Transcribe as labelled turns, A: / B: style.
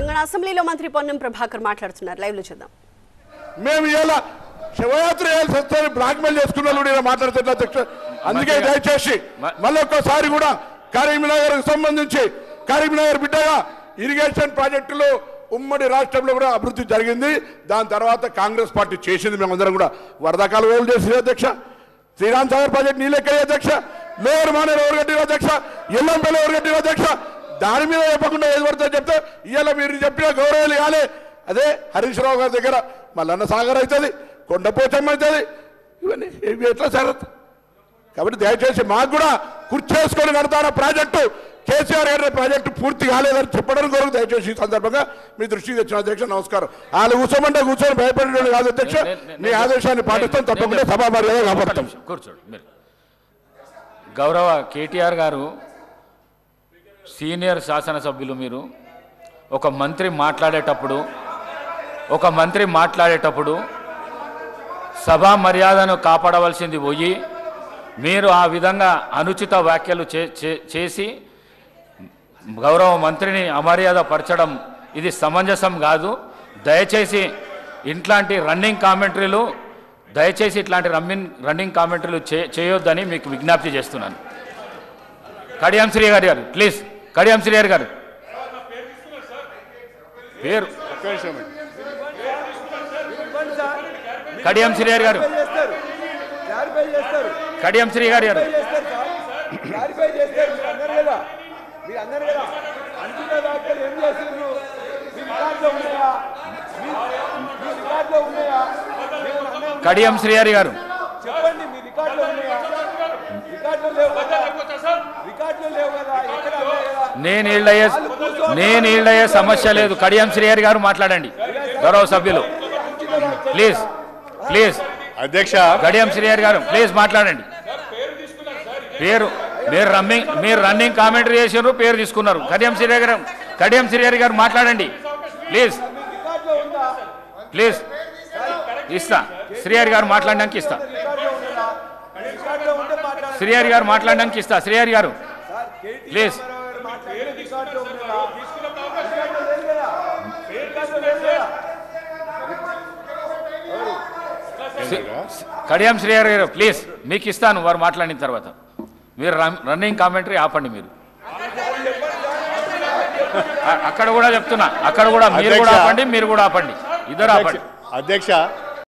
A: తెలంగాణ అసెంబ్లీలో మంత్రి పొన్నం ప్రభాకర్ మాట్లాడుతున్నారు. లైవ్ లో చూద్దాం.
B: మేము ఇలా శివయాత్ర చేయాల్సి బ్లాక్మెయిల్ చేసుకున్న మాట్లాడుతున్నా అధ్యక్ష. అందుకే దయచేసి మళ్ళీ ఒక్కసారి కూడా కరీంనగర్ సంబంధించి కరీంనగర్ బిడ్డగా ఇరిగేషన్ ప్రాజెక్టులు ఉమ్మడి రాష్ట్రంలో కూడా అభివృద్ధి జరిగింది. దాని తర్వాత కాంగ్రెస్ పార్టీ చేసింది. మేమందరం కూడా వరదకాలు వేలు చేసింది అధ్యక్ష. శ్రీరామ్ సాగర్ ప్రాజెక్ట్ నీళ్ళెక్కయ్యే అధ్యక్ష. లోవర్ మానేరు ఎవరు కట్టిన అధ్యక్ష. ఎల్లంపల్లి ఎవరు కట్టిన అధ్యక్ష. దాని మీద చెప్పకుండా ఏది పడుతుందో చెప్తే ఇవాళ మీరు చెప్పిన గౌరవాలు కాలే. అదే హరీష్ రావు గారి దగ్గర మల్లన్న సాగర్ అవుతుంది, కొండపోచమ్మ అవుతుంది. ఇవన్నీ ఇవి ఎట్లా సరత్. కాబట్టి దయచేసి మాకు కూడా కుర్చేసుకొని కడతాన ప్రాజెక్టు కేసీఆర్ గారి ప్రాజెక్టు పూర్తి కాలేదని చెప్పడం కొరకు దయచేసి ఈ సందర్భంగా మీ దృష్టికి తెచ్చిన అధ్యక్ష. నమస్కారం. వాళ్ళు కూర్చోమంటే కూర్చొని భయపడేవాడు కాదు అధ్యక్ష. మీ ఆదేశాన్ని పాటిస్తాం, తప్పకుండా సభా మర్యాద కాపాడుతాం.
C: కూర్చోండి. గౌరవ కేటీఆర్ గారు సీనియర్ శాసనసభ్యులు. మీరు ఒక మంత్రి మాట్లాడేటప్పుడు సభా మర్యాదను కాపాడవలసింది పోయి మీరు ఆ విధంగా అనుచిత వ్యాఖ్యలు చేసి గౌరవ మంత్రిని అమర్యాద పరచడం ఇది సమంజసం కాదు. దయచేసి ఇట్లాంటి రన్నింగ్ కామెంటరీలు చేయొద్దని మీకు విజ్ఞప్తి చేస్తున్నాను. కడియం శ్రీ గారు ప్లీజ్. కడియం శ్రీ గారు పేరు కడియం శ్రీ గారు కడియం శ్రీ గారు కడియం శ్రీ గారు నేను ఈళ్ళయ్యే సమస్య లేదు. కడియం శ్రీ గారు మాట్లాడండి. గౌరవ సభ్యులు ప్లీజ్
D: అధ్యక్ష.
C: కడియం శ్రీ గారు ప్లీజ్ మాట్లాడండి. మీరు రన్నింగ్ కామెంటరీ చేసారు, పేరు తీసుకున్నారు. కడియం శ్రీ గారు మాట్లాడండి ప్లీజ్. ఇస్తా శ్రీహరి గారు మాట్లాడడానికి ఇస్తా. శ్రీహరి గారు మాట్లాడడానికి ఇస్తా. శ్రీహరి గారు ప్లీజ్. కడియం శ్రీహరి గారు ప్లీజ్, మీకు ఇస్తాను వారు మాట్లాడిన తర్వాత. మీరు రన్నింగ్ కామెంటరీ ఆపండి. మీరు అక్కడ కూడా చెప్తున్నా, అక్కడ కూడా మీరు కూడా ఆపండి, మీరు కూడా ఆపండి, ఇద్దరు ఆపండి.
D: అధ్యక్ష